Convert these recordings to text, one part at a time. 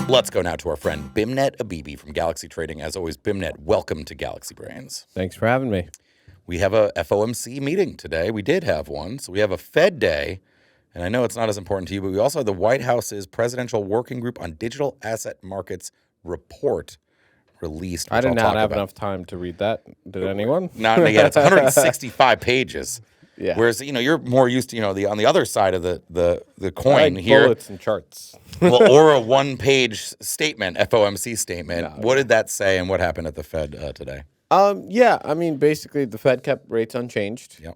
Let's go now to our friend Beimnet Abebe from Galaxy Trading. As always, Beimnet, welcome to Galaxy Brains. Thanks for having me. We have a FOMC meeting today. We did have one. So we have a Fed day, and I know it's not as important to you, but we also have the White House's Presidential Working Group on Digital Asset Markets report released. I did not have enough time to read that. Did anyone? Not yet. It's 165 pages. Yeah. Whereas, you're more used to, on the other side of the coin I like here. bullets and charts. Well, or a one-page statement, FOMC statement. No. What did that say, and what happened at the Fed today? Yeah, I mean, basically, the Fed kept rates unchanged. Yep.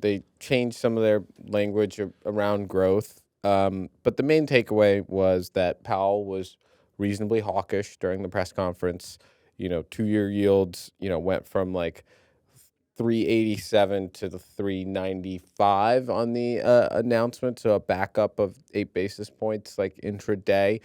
They changed some of their language around growth. But the main takeaway was that Powell was reasonably hawkish during the press conference. 2-year yields, went from like 387 to the 395 on the announcement, so a backup of 8 basis points like intraday.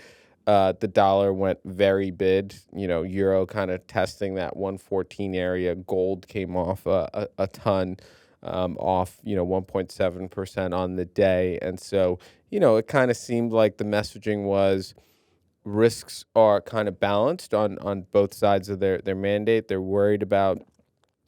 The dollar went very bid, euro kind of testing that 114 area. Gold came off a ton, off 1.7% on the day, and so it kind of seemed like the messaging was risks are kind of balanced on both sides of their mandate. They're worried about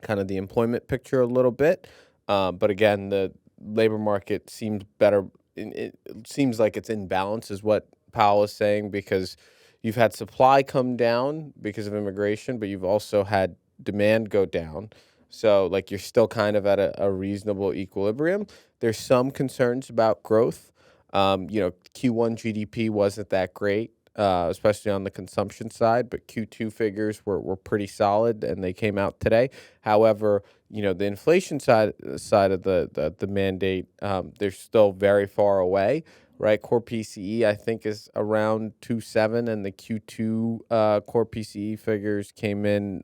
kind of the employment picture a little bit. But again, the labor market seems better. It seems like it's in balance is what Powell is saying, because you've had supply come down because of immigration, but you've also had demand go down. So like you're still kind of at a reasonable equilibrium. There's some concerns about growth. Q1 GDP wasn't that great. Especially on the consumption side, but Q2 figures were pretty solid, and they came out today. However, the inflation side of the mandate, they're still very far away, right? Core PCE, I think, is around 2.7, and the Q2 core PCE figures came in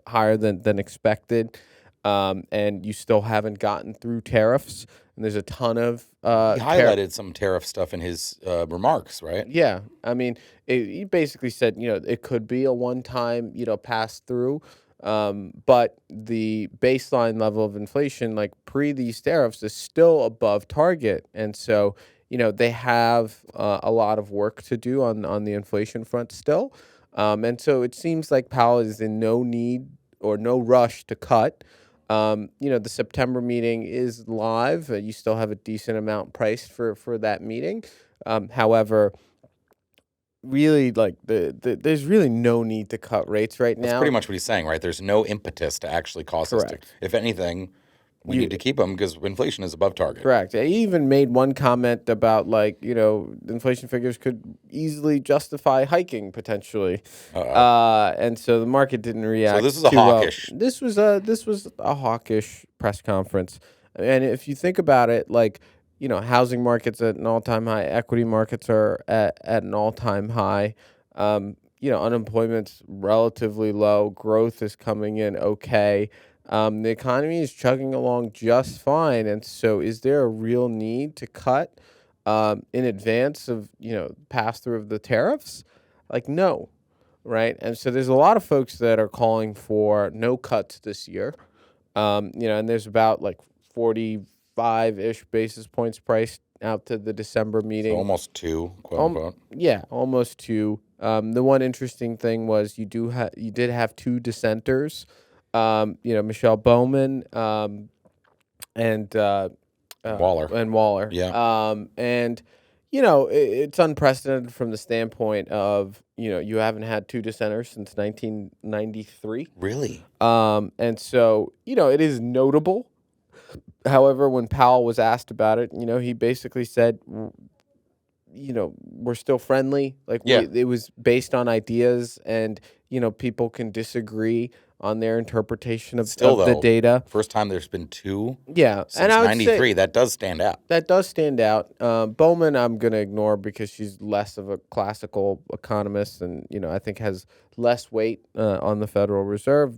higher than expected. And you still haven't gotten through tariffs. And there's a ton of he highlighted some tariff stuff in his remarks, right? Yeah, I mean, he basically said, it could be a one-time, pass through, but the baseline level of inflation, like pre these tariffs, is still above target, and so they have a lot of work to do on the inflation front still, and so it seems like Powell is in no need or no rush to cut. The September meeting is live. You still have a decent amount priced for that meeting. However, really, there's really no need to cut rates right now. That's pretty much what he's saying, right? There's no impetus to actually cause us to. If anything, we need to keep them because inflation is above target. Correct. He even made one comment about inflation figures could easily justify hiking potentially, and so the market didn't react. So this is a hawkish. This was a hawkish press conference, and if you think about it, housing markets at an all-time high, equity markets are at an all-time high. Unemployment's relatively low, growth is coming in okay. The economy is chugging along just fine, and so is there a real need to cut in advance of pass through of the tariffs? No, right? And so there's a lot of folks that are calling for no cuts this year, and there's about 45-ish basis points priced out to the December meeting. So almost 2, quote unquote. Yeah, almost 2. The one interesting thing was you did have 2 dissenters. Michelle Bowman and Waller. Yeah. It's unprecedented from the standpoint of, you haven't had 2 dissenters since 1993. Really? And so, it is notable. However, when Powell was asked about it, he basically said, we're still friendly. It was based on ideas, and, people can disagree on their interpretation of the data. First time there's been 2 since and I would 93. That does stand out. That does stand out. Bowman I'm going to ignore because she's less of a classical economist and, I think has less weight on the Federal Reserve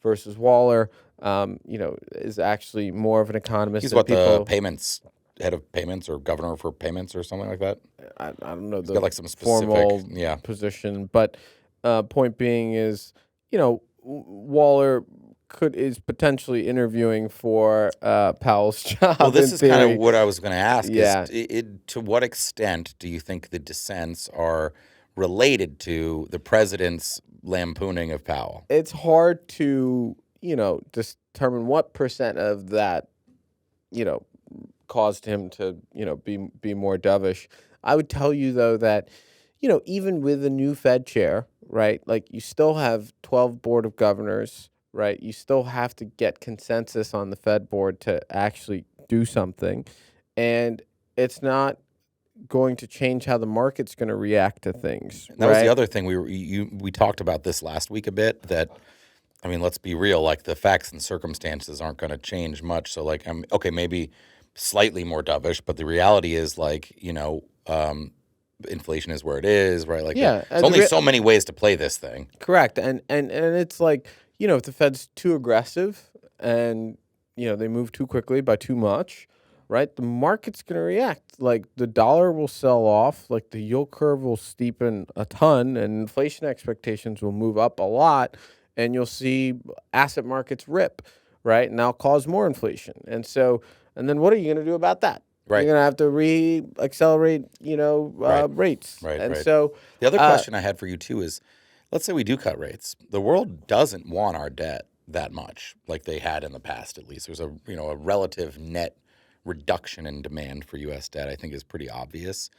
versus Waller, is actually more of an economist. He's the payments, head of payments or governor for payments or something like that? I don't know. He's got some specific formal position. But point being is, Waller is potentially interviewing for Powell's job. Well, this in is kind of theory. what I was going to ask. Yeah. Is to what extent do you think the dissents are related to the president's lampooning of Powell? It's hard to, determine what percent of that, caused him to, be more dovish. I would tell you, though, that, even with the new Fed chair, right, like you still have 12 board of governors, right? You still have to get consensus on the Fed board to actually do something. And it's not going to change how the market's going to react to things. That was the right? other thing we talked about this last week a bit. That, I mean, let's be real. Like the facts and circumstances aren't going to change much. So, like, okay, maybe slightly more dovish, but the reality is, like, inflation is where it is, right? Like, Yeah, there's only so many ways to play this thing. Correct. And it's like, if the Fed's too aggressive and, they move too quickly by too much, right, the market's going to react. Like the dollar will sell off, like the yield curve will steepen a ton, and inflation expectations will move up a lot, and you'll see asset markets rip, right? And that'll cause more inflation. And then what are you going to do about that? Right. You're going to have to re-accelerate, rates. Right. And right. So the other question I had for you too is, let's say we do cut rates. The world doesn't want our debt that much, like they had in the past. At least there's a relative net reduction in demand for U.S. debt. I think is pretty obvious.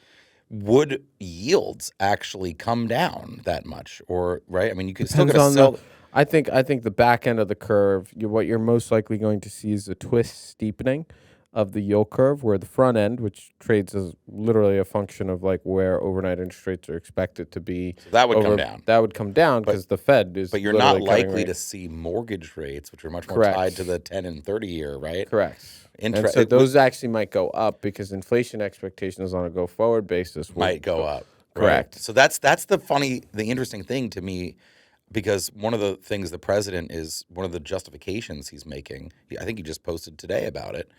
Would yields actually come down that much, or right? I mean, you could still Depends going to on sell. I think the back end of the curve, what you're most likely going to see is a twist steepening of the yield curve, where the front end, which trades as literally a function of like where overnight interest rates are expected to be, So that would come down. That would come down because the Fed is. But you're not literally cutting likely to rates. see mortgage rates, which are much more Correct. tied to the 10 and 30 year, right? Correct. And so those actually might go up because inflation expectations on a go forward basis might go up. Correct. Right? So that's the interesting thing to me, because one of the things the president is, one of the justifications he's making, I think he just posted today about it,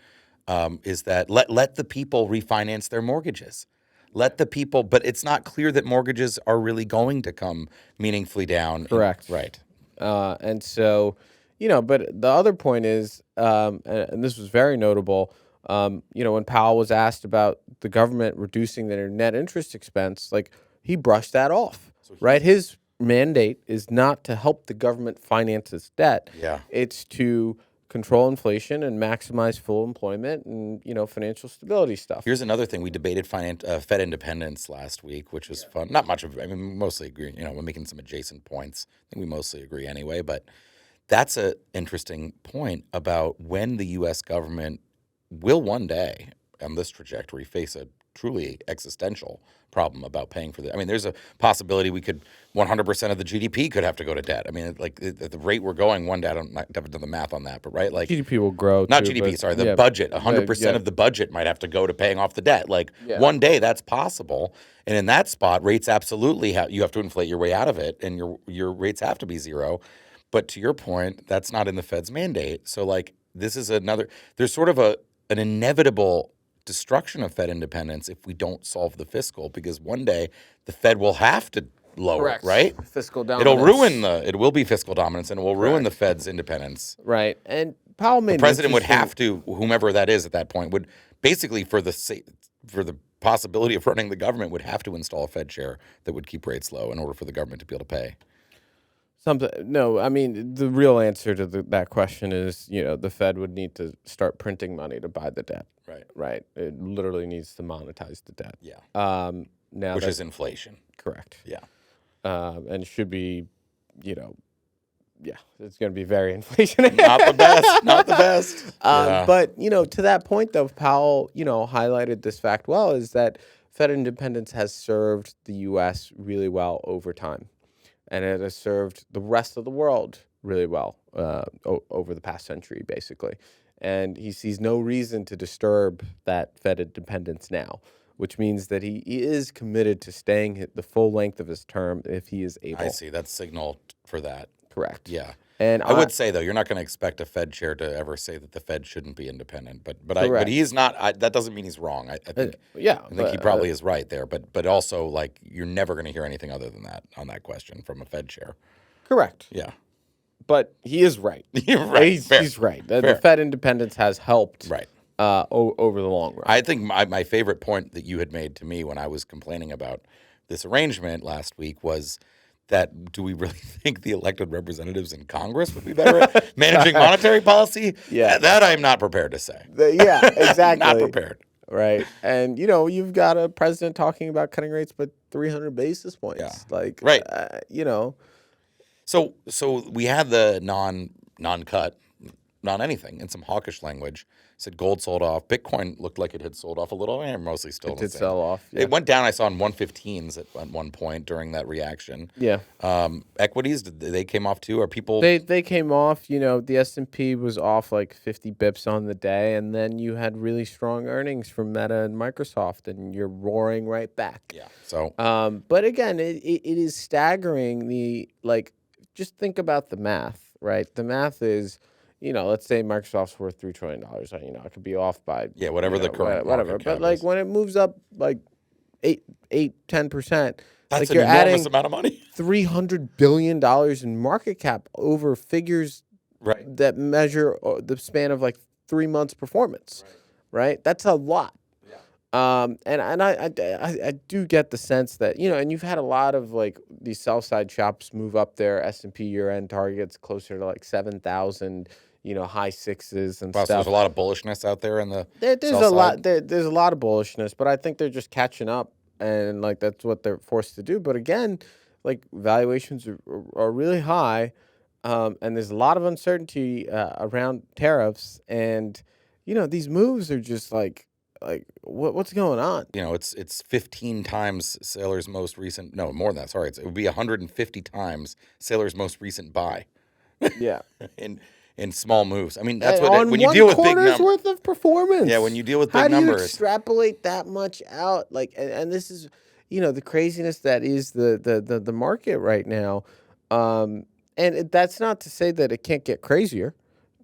is that let the people refinance their mortgages. Let the people, but it's not clear that mortgages are really going to come meaningfully down. Correct. Right. And so, but the other point is, and this was very notable, when Powell was asked about the government reducing their net interest expense, like he brushed that off, right? His mandate is not to help the government finance its debt. Yeah. It's to control inflation and maximize full employment and, financial stability stuff. Here's another thing. We debated Fed independence last week, which was fun. Not much of, I mean, mostly agree. We're making some adjacent points. I think we mostly agree anyway, but that's an interesting point about when the U.S. government will one day, on this trajectory, face a truly existential problem about paying for the. I mean, there's a possibility we could 100% of the GDP could have to go to debt. I mean, like at the rate we're going, one day I haven't done the math on that, but right, like GDP will grow. Not too, GDP, but, sorry, the budget. 100% of the budget might have to go to paying off the debt. Like one day that's possible, and in that spot, rates absolutely you have to inflate your way out of it, and your rates have to be zero. But to your point, that's not in the Fed's mandate. So like this is there's sort of an inevitable destruction of Fed independence if we don't solve the fiscal, because one day the Fed will have to lower, Correct. Right? Fiscal dominance. It will be fiscal dominance, and it will ruin the Fed's independence. Right. And Powell made the president would have to, whomever that is at that point, would basically for the possibility of running the government would have to install a Fed chair that would keep rates low in order for the government to be able to pay. No, I mean, the real answer to that question is, the Fed would need to start printing money to buy the debt. Right. Right. It literally needs to monetize the debt. Yeah. Now which is inflation. Correct. Yeah. And it should be, it's going to be very inflationary. Not the best. Not the best. But, to that point, though, Powell, highlighted this fact well, is that Fed independence has served the U.S. really well over time. And it has served the rest of the world really well over the past century, basically. And he sees no reason to disturb that Fed independence now, which means that he is committed to staying the full length of his term if he is able. I see. That's signal for that. Correct. Yeah. And I would say, though, you're not going to expect a Fed chair to ever say that the Fed shouldn't be independent. But he's not. That doesn't mean he's wrong. I think. I think he probably is right there. But also, like, you're never going to hear anything other than that on that question from a Fed chair. Correct. Yeah. but he is right. You're right. He's right. The Fair. Fed independence has helped Right. over the long run. I think my favorite point that you had made to me when I was complaining about this arrangement last week was that do we really think the elected representatives in Congress would be better at managing monetary policy? Yeah. That I'm not prepared to say. Yeah, exactly. Not prepared. Right. And, you've got a president talking about cutting rates by 300 basis points. Yeah. Like, Right. So we had the non-cut, non-anything, in some hawkish language. Said gold sold off. Bitcoin looked like it had sold off a little, and mostly still. It did sell off. Yeah. It went down. I saw in 115s at one point during that reaction. Yeah. Equities, they came off too. Are people? They came off. The S&P was off like 50 bips on the day, and then you had really strong earnings from Meta and Microsoft, and you're roaring right back. Yeah. So. But again, it is staggering. Just think about the math, right? The math is. Let's say Microsoft's worth $3 trillion. It could be off by whatever the current whatever. market But cap is. when it moves up like 10%, that's you're an enormous adding amount of money. $300 billion in market cap over figures that measure the span of like 3 months performance. Right? That's a lot. And I do get the sense that and you've had a lot of like these sell side shops move up their S&P year end targets closer to like 7,000. High sixes and stuff. So there's a lot of bullishness out there in the there's sell a lot side? there's a lot of bullishness, but I think they're just catching up, and like that's what they're forced to do. But again, like valuations are really high, and there's a lot of uncertainty around tariffs, and these moves are just like what's going on? It's 15 times Saylor's most recent. No, more than that. Sorry, it would be 150 times Saylor's most recent buy. Yeah. in small moves. I mean, that's what on when you deal with big quarter's numbers. worth of performance. Yeah, when you deal with how big do you numbers. extrapolate that much out? Like, and this is, the craziness that is the market right now. That's not to say that it can't get crazier.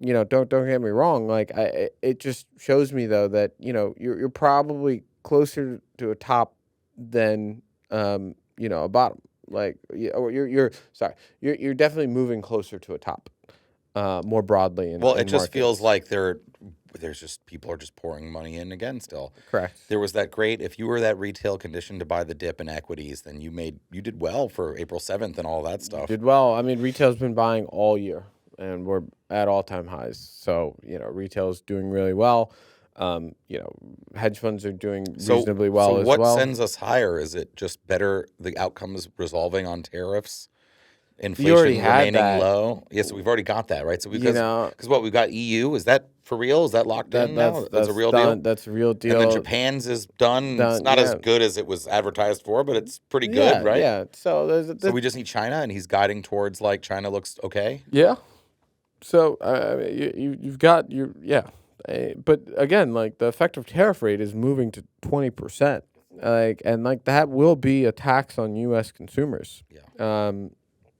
Don't get me wrong. Like, it just shows me though that you're probably closer to a top than a bottom. Like, you're definitely moving closer to a top. More broadly in it just markets. feels like there's just people are just pouring money in again still. Correct. There was that great, if you were that retail condition to buy the dip in equities, then you did well for April 7th and all that stuff. Did well. I mean, retail's been buying all year, and we're at all-time highs. So, retail's doing really well. Hedge funds are doing reasonably well as well. So what sends us higher? Is it just better, the outcomes resolving on tariffs? Inflation remaining low. Yes, we've already got that, right? So because what we've got EU, is that for real? Is that locked in now? That's a real deal. deal. That's a real deal. And then Japan's is done. It's not as good as it was advertised for, but it's pretty good, right? Yeah. So so we just need China, and he's guiding towards like China looks okay. Yeah. So you've got but again, like the effective tariff rate is moving to 20%. And that will be a tax on U.S. consumers. Yeah.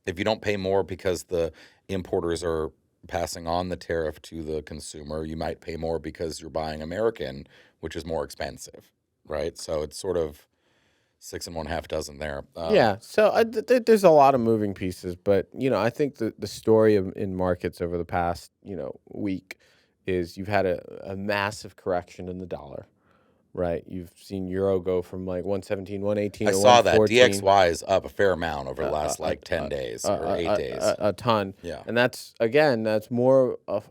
If you don't pay more because the importers are passing on the tariff to the consumer, you might pay more because you're buying American, which is more expensive, right? So it's sort of 6 1/2 dozen there. So there's a lot of moving pieces, but I think the story in markets over the past week is you've had a massive correction in the dollar. Right, you've seen euro go from like 117, 118. I saw that DXY is up a fair amount over the last 10 days or 8 days. A ton. Yeah, and that's more of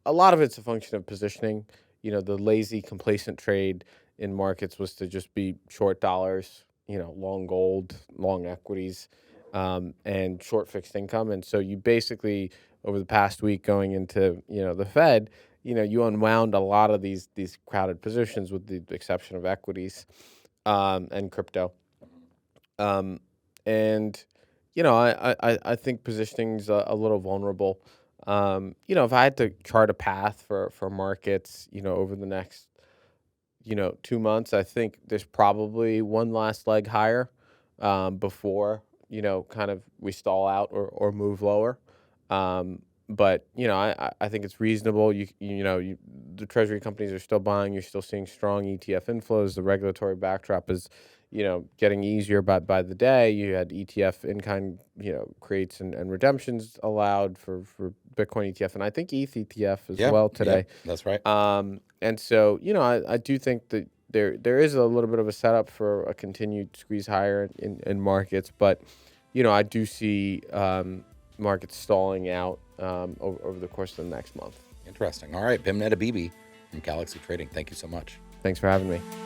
a lot of it's a function of positioning. The lazy, complacent trade in markets was to just be short dollars, long gold, long equities, and short fixed income. And so you basically over the past week going into the Fed. You unwound a lot of these crowded positions with the exception of equities and crypto. I think positioning's a little vulnerable. If I had to chart a path for markets, over the next, 2 months, I think there's probably one last leg higher before, kind of we stall out or move lower. But I think it's reasonable. The treasury companies are still buying. You're still seeing strong ETF inflows. The regulatory backdrop is getting easier by the day. You had ETF in-kind, creates and redemptions allowed for Bitcoin ETF, and I think ETH ETF as well today. That's right. And so, I do think that there is a little bit of a setup for a continued squeeze higher in markets, but, I do see markets stalling out over the course of the next month. Interesting. All right, Beimnet Abebe from Galaxy Trading. Thank you so much. Thanks for having me.